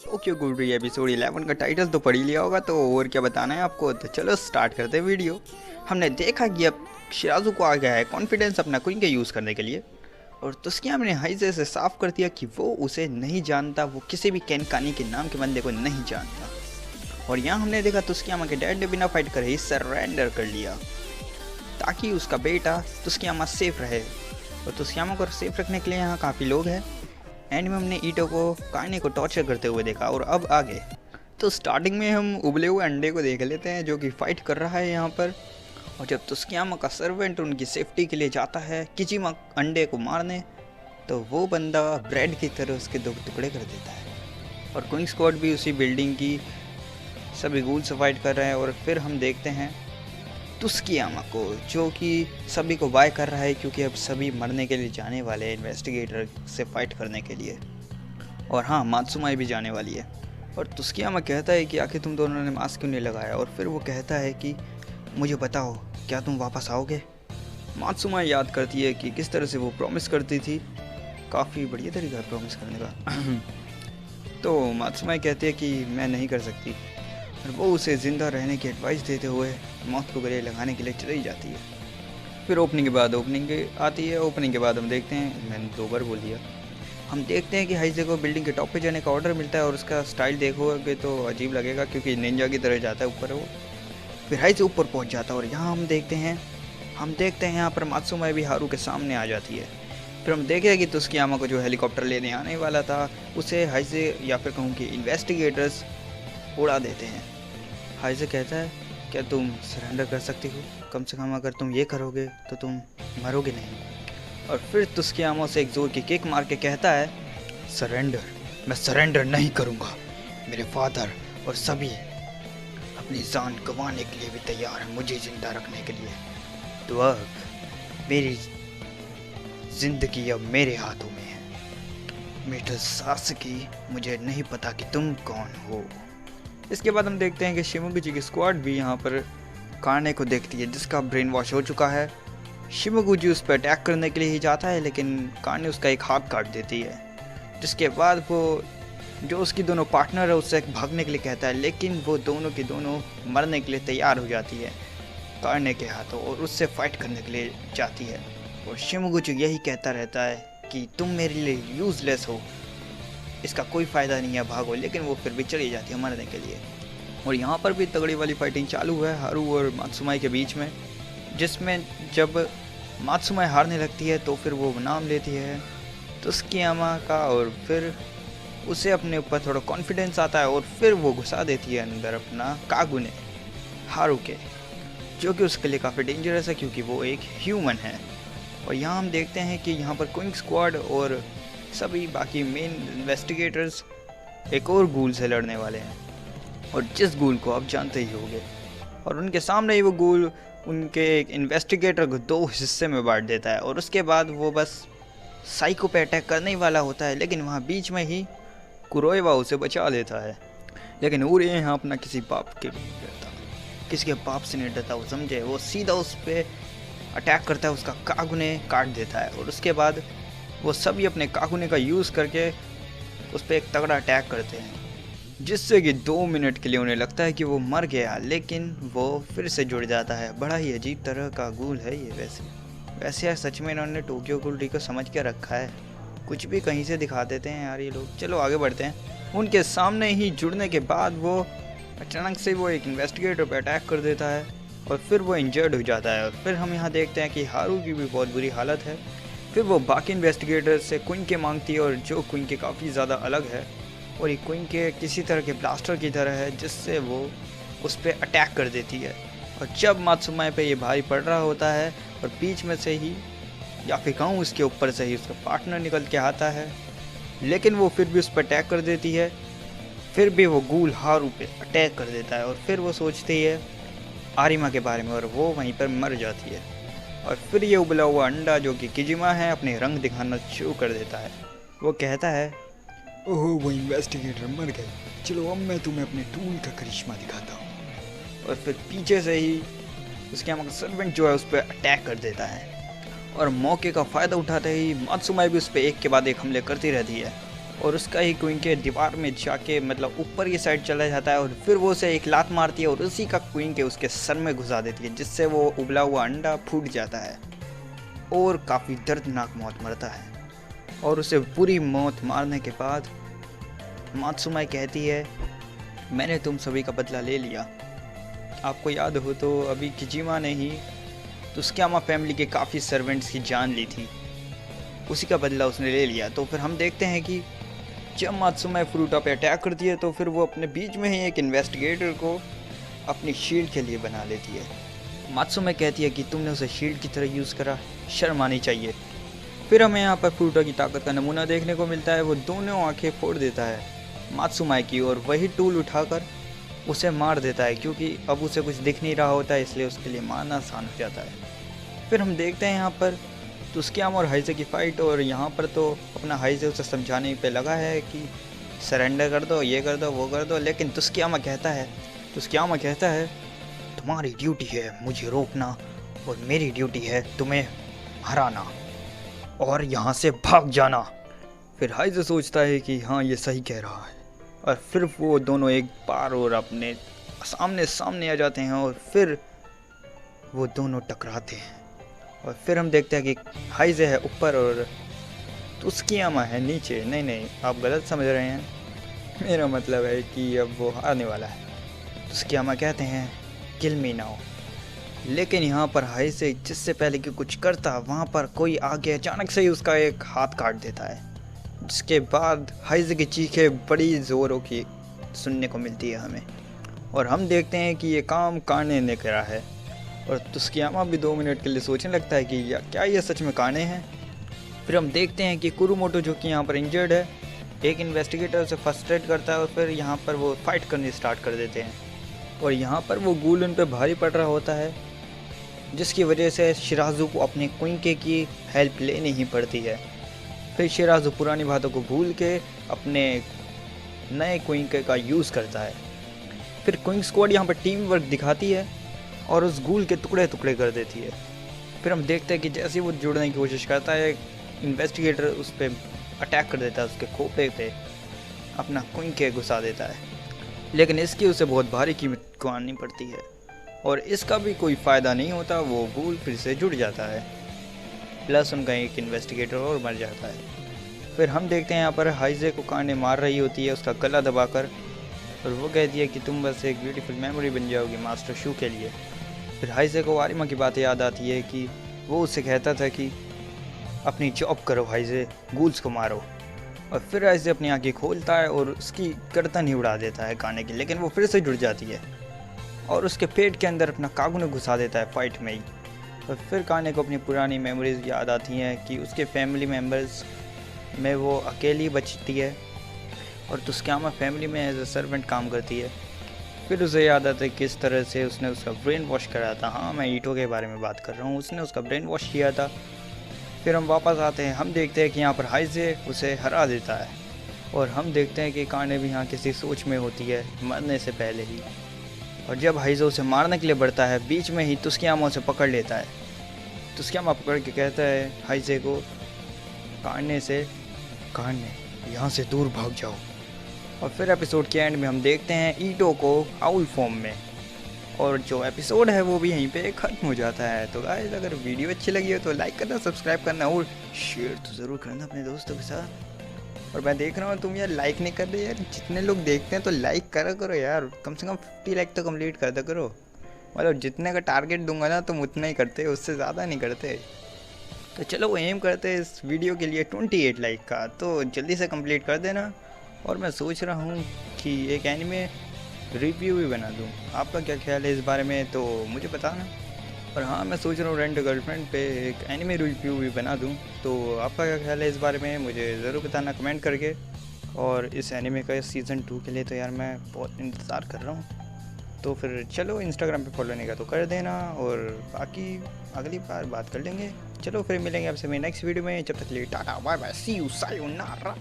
Tokyo गूल episode 11 का title तो पढ़ ही लिया होगा, तो और क्या बताना है आपको। तो चलो स्टार्ट करते हैं वीडियो। हमने देखा कि अब शिराजू को आ गया है कॉन्फिडेंस अपना क्वीन के यूज़ करने के लिए, और तुस्किया ने हाइजे से साफ कर दिया कि वो उसे नहीं जानता, वो किसी भी कैनकानी के नाम के बंदे को नहीं जानता। और यहाँ हमने देखा तुस्कियामा के डैड ने बिना फाइट करे ही सरेंडर कर लिया ताकि उसका बेटा तुस्कियामा सेफ रहे। और तुस्कियामा को सेफ रखने के लिए यहाँ काफ़ी लोग हैं। एंड में हमने ईटो को काने को टॉर्चर करते हुए देखा। और अब आगे तो स्टार्टिंग में हम उबले हुए अंडे को देख लेते हैं जो कि फाइट कर रहा है यहाँ पर। और जब तुस्कियामा का सर्वेंट उनकी सेफ्टी के लिए जाता है किचिमा अंडे को मारने, तो वो बंदा ब्रेड की तरह उसके दो टुकड़े कर देता है। और क्विंग स्क्वाड भी उसी बिल्डिंग की सभी गूल से फाइट कर रहे हैं। और फिर हम देखते हैं तुस्कियामा को जो कि सभी को बाय कर रहा है, क्योंकि अब सभी मरने के लिए जाने वाले हैं इन्वेस्टिगेटर से फाइट करने के लिए। और हाँ, मात्सुमाई भी जाने वाली है। और तुस्कियामा कहता है कि आखिर तुम दोनों ने मास्क क्यों नहीं लगाया। और फिर वो कहता है कि मुझे बताओ, क्या तुम वापस आओगे। मात्सुमाई याद करती है कि किस तरह से वो प्रॉमिस करती थी, काफ़ी बढ़िया तरीका है प्रॉमिस करने का। तो मात्सुमाई कहती है कि मैं नहीं कर सकती, और वो उसे ज़िंदा रहने की एडवाइस देते हुए मौत को गले लगाने के लिए चली जाती है। फिर ओपनिंग के बाद ओपनिंग आती है। ओपनिंग के बाद हम देखते हैं, मैंने 2 बार बोल दिया, हम देखते हैं कि हाइजे को बिल्डिंग के टॉप पे जाने का ऑर्डर मिलता है। और उसका स्टाइल देखोगे तो अजीब लगेगा, क्योंकि निंजा की तरह जाता है ऊपर वो। फिर हाइजे ऊपर पहुंच जाता है और यहाँ हम देखते हैं यहाँ पर मात्सुमाई भी हारू के सामने आ जाती है। फिर हम देखें कि तुस्कियामा को जो हेलीकॉप्टर लेने आने वाला था उसे हाइजे या फिर कहूँ कि इन्वेस्टिगेटर्स उड़ा देते हैं। हाइजे कहता है, क्या तुम सरेंडर कर सकती हो? कम से कम अगर तुम ये करोगे तो तुम मरोगे नहीं। और फिर तुस्कियामा से एक जोर की किक मार के कहता है, सरेंडर? मैं सरेंडर नहीं करूँगा। मेरे फादर और सभी अपनी जान गंवाने के लिए भी तैयार हैं मुझे जिंदा रखने के लिए। तो अब मेरी जिंदगी अब मेरे हाथों में है। मिस्टर सासकी, मुझे नहीं पता कि तुम कौन हो। इसके बाद हम देखते हैं कि शिमोगुची की स्क्वाड भी यहाँ पर काने को देखती है, जिसका ब्रेन वॉश हो चुका है। शिमोगुची उस पर अटैक करने के लिए ही जाता है, लेकिन काने उसका एक हाथ काट देती है। जिसके बाद वो जो उसकी दोनों पार्टनर है उससे भागने के लिए कहता है, लेकिन वो दोनों की दोनों मरने के लिए तैयार हो जाती है काने के हाथों, और उससे फाइट करने के लिए जाती है। और शिमोगुची यही कहता रहता है कि तुम मेरे लिए यूजलेस हो, इसका कोई फ़ायदा नहीं है, भागो। लेकिन वो फिर भी चली जाती है मरने के लिए। और यहाँ पर भी तगड़ी वाली फाइटिंग चालू है हारू और मात्सुमाई के बीच में, जिसमें जब मात्सुमाई हारने लगती है तो फिर वो नाम लेती है तुस्कियामा का, और फिर उसे अपने ऊपर थोड़ा कॉन्फिडेंस आता है। और फिर वो घुसा देती है अंदर अपना कागुने हारू के, जो कि उसके लिए काफ़ी डेंजरस है क्योंकि वो एक ह्यूमन है। और यहाँ हम देखते हैं कि यहाँ पर क्विंग स्क्वाड और सभी बाकी मेन इन्वेस्टिगेटर्स एक और गूल से लड़ने वाले हैं, और जिस गूल को आप जानते ही होंगे। और उनके सामने ही वो गूल उनके एक इन्वेस्टिगेटर को 2 हिस्से में बांट देता है। और उसके बाद वो बस साइको पे अटैक करने ही वाला होता है, लेकिन वहाँ बीच में ही कुरोएवा उसे बचा लेता है। लेकिन उरे यहाँ अपना किसी बाप के डरता, किसी के बाप से नहीं डरता, वो समझे। वो सीधा उस पर अटैक करता है, उसका कागुने काट देता है। और उसके बाद वो सभी अपने कागुने का यूज़ करके उस पर एक तगड़ा अटैक करते हैं, जिससे कि 2 मिनट के लिए उन्हें लगता है कि वो मर गया, लेकिन वो फिर से जुड़ जाता है। बड़ा ही अजीब तरह का गूल है ये। वैसे यार सच में इन्होंने टोक्यो गूल को समझ के रखा है, कुछ भी कहीं से दिखा देते हैं यार ये लोग। चलो आगे बढ़ते हैं। उनके सामने ही जुड़ने के बाद वो अचानक से वो एक इन्वेस्टिगेटर पर अटैक कर देता है, और फिर वो इंजर्ड हो जाता है। और फिर हम यहाँ देखते हैं कि हारू की भी बहुत बुरी हालत है। फिर वो बाकी इन्वेस्टिगेटर से क्विंग के मांगती है, और जो क्विंग के काफ़ी ज़्यादा अलग है, और ये क्विंग के किसी तरह के ब्लास्टर की तरह है, जिससे वो उस पर अटैक कर देती है। और जब मात्सुमाई पे ये भारी पड़ रहा होता है, और बीच में से ही या फिर कहूँ उसके ऊपर से ही उसका पार्टनर निकल के आता है, लेकिन वो फिर भी उस पर अटैक कर देती है। फिर भी वो गूल हारू पे अटैक कर देता है, और फिर वो सोचती है आरिमा के बारे में, और वो वहीं पर मर जाती है। और फिर ये उबला हुआ अंडा जो कि किजिमा है अपने रंग दिखाना शुरू कर देता है। वो कहता है, ओहो वो इन्वेस्टिगेटर मर गए, चलो अब मैं तुम्हें अपने टूल का करिश्मा दिखाता हूँ। और फिर पीछे से ही उसके सर्वेंट जो है उस पर अटैक कर देता है, और मौके का फ़ायदा उठाते ही मात्सुमाई भी उस पर एक के बाद एक हमले करती रहती है। और उसका ही क्वीन के दीवार में जाके मतलब ऊपर की साइड चला जाता है और फिर वो उसे एक लात मारती है और उसी का क्वीन के उसके सर में घुसा देती है, जिससे वो उबला हुआ अंडा फूट जाता है और काफ़ी दर्दनाक मौत मरता है। और उसे पूरी मौत मारने के बाद मात्सुमाई कहती है, मैंने तुम सभी का बदला ले लिया। आपको याद हो तो अभी किजिमा ने ही त्सुकियामा फैमिली के काफ़ी सर्वेंट्स की जान ली थी, उसी का बदला उसने ले लिया। तो फिर हम देखते हैं कि जब मात्सुमाई फ्रूटा पे अटैक करती है तो फिर वो अपने बीच में ही एक इन्वेस्टिगेटर को अपनी शील्ड के लिए बना लेती है। मात्सुमाई कहती है कि तुमने उसे शील्ड की तरह यूज़ करा, शर्म आनी चाहिए। फिर हमें यहाँ पर फ्रूटा की ताकत का नमूना देखने को मिलता है। वो दोनों आंखें फोड़ देता है मात्सुमाई की और वही टूल उठाकर उसे मार देता है, क्योंकि अब उसे कुछ दिख नहीं रहा होता है, इसलिए उसके लिए मारना आसान हो जाता है। फिर हम देखते हैं यहाँ पर त्सुकियामा और हाइजे की फ़ाइट, और यहाँ पर तो अपना हाइजे उसे समझाने पे लगा है कि सरेंडर कर दो, ये कर दो, वो कर दो, लेकिन त्सुकियामा कहता है तुम्हारी ड्यूटी है मुझे रोकना और मेरी ड्यूटी है तुम्हें हराना और यहाँ से भाग जाना। फिर हाइजे सोचता है कि हाँ ये सही कह रहा है, और फिर वो दोनों एक बार और अपने सामने सामने आ जाते हैं और फिर वो दोनों टकराते हैं। और फिर हम देखते हैं कि हाइजे है ऊपर और त्सुकियामा है नीचे। नहीं, आप गलत समझ रहे हैं, मेरा मतलब है कि अब वो हारने वाला है। त्सुकियामा कहते हैं किल मी नाउ, लेकिन यहाँ पर हाइजे जिससे पहले कि कुछ करता वहाँ पर कोई आगे अचानक से ही उसका एक हाथ काट देता है, जिसके बाद हाइजे की चीखें बड़ी ज़ोरों की सुनने को मिलती है हमें, और हम देखते हैं कि ये काम काने ने करा है। और त्सुकियामा भी 2 मिनट के लिए सोचने लगता है कि क्या ये सच में काने हैं। फिर हम देखते हैं कि कुरुमोटो जो कि यहाँ पर इंजर्ड है, एक इन्वेस्टिगेटर उसे फर्स्ट्रेट करता है और फिर यहाँ पर वो फाइट करनी स्टार्ट कर देते हैं। और यहाँ पर वो गूल उन पर भारी पड़ रहा होता है, जिसकी वजह से शिराज़ू को अपने क्विंके की हेल्प लेनी ही पड़ती है। फिर शिराज़ू पुरानी बातों को भूल के अपने नए क्विंके का यूज़ करता है। फिर क्विंक स्क्वाड यहाँ पर टीम वर्क दिखाती है और उस गूल के टुकड़े टुकड़े कर देती है। फिर हम देखते हैं कि जैसे ही वो जुड़ने की कोशिश करता है, इन्वेस्टिगेटर उस पर अटैक कर देता है, उसके खोपे पे अपना क्विंके घुसा देता है, लेकिन इसकी उसे बहुत भारी कीमत चुकानी पड़ती है और इसका भी कोई फ़ायदा नहीं होता। वो गूल फिर से जुड़ जाता है, प्लस उनका एक इन्वेस्टिगेटर और मर जाता है। फिर हम देखते हैं यहाँ पर हाइजे को काने मार रही होती है उसका गला दबाकर, और वो कहती है कि तुम बस एक ब्यूटीफुल मेमोरी बन जाओगी मास्टर शू के लिए। फिर हाइजे को आरिमा की बातें याद आती है कि वो उससे कहता था कि अपनी जॉब करो हाइजे, गूल्स को मारो। और फिर हाइजे अपनी आंखें खोलता है और उसकी गर्दन ही उड़ा देता है काने की, लेकिन वो फिर से जुड़ जाती है और उसके पेट के अंदर अपना कागुन घुसा देता है फाइट में ही। और फिर काने को अपनी पुरानी मेमोरीज याद आती हैं कि उसके फैमिली मेम्बर्स में वो अकेली बचती है और त्सुकियामा फैमिली में एज ए सर्वेंट काम करती है। फिर उसे याद आता है किस तरह से उसने उसका ब्रेन वॉश कराया था। हाँ, मैं ईटो के बारे में बात कर रहा हूँ, उसने उसका ब्रेन वॉश किया था। फिर हम वापस आते हैं, हम देखते हैं कि यहाँ पर हाइजे उसे हरा देता है और हम देखते हैं कि काने भी यहाँ किसी सोच में होती है मरने से पहले ही। और जब हाइजे उसे मारने के लिए बढ़ता है, बीच में ही त्सुकियामा उसे पकड़ लेता है। त्सुकियामा पकड़ के कहता है हाइजे को, काने यहाँ से दूर भाग जाओ। और फिर एपिसोड के एंड में हम देखते हैं ईटो को आउल फॉर्म में, और जो एपिसोड है वो भी यहीं पे ख़त्म हो जाता है। तो गाइस, अगर वीडियो अच्छी लगी हो तो लाइक करना, सब्सक्राइब करना और शेयर तो ज़रूर करना अपने दोस्तों के साथ। और मैं देख रहा हूँ तुम यार लाइक नहीं कर रहे यार, जितने लोग देखते हैं तो लाइक करा करो यार, कम से कम 50 लाइक तो कंप्लीट कर दो करो। मतलब जितने का टारगेट दूंगा ना तुम उतना ही करते, उससे ज़्यादा नहीं करते। तो चलो वो एम करते हैं इस वीडियो के लिए 28 लाइक का, तो जल्दी से कंप्लीट कर देना। और मैं सोच रहा हूँ कि एक एनिमे रिव्यू भी बना दूँ, आपका क्या ख्याल है इस बारे में तो मुझे बताना। और हाँ, मैं सोच रहा हूँ रेंट गर्लफ्रेंड पे एक एनिमे रिव्यू भी बना दूँ, तो आपका क्या ख्याल है इस बारे में मुझे ज़रूर बताना कमेंट करके। और इस एनिमे का सीज़न 2 के लिए तो यार मैं बहुत इंतज़ार कर रहा हूँ। तो फिर चलो इंस्टाग्राम पे फॉलो नहीं का तो कर देना, और बाकी अगली बार बात कर लेंगे। चलो फिर मिलेंगे आपसे मेरे नेक्स्ट वीडियो में, जब तक के लिए tata bye bye, see you sayonara.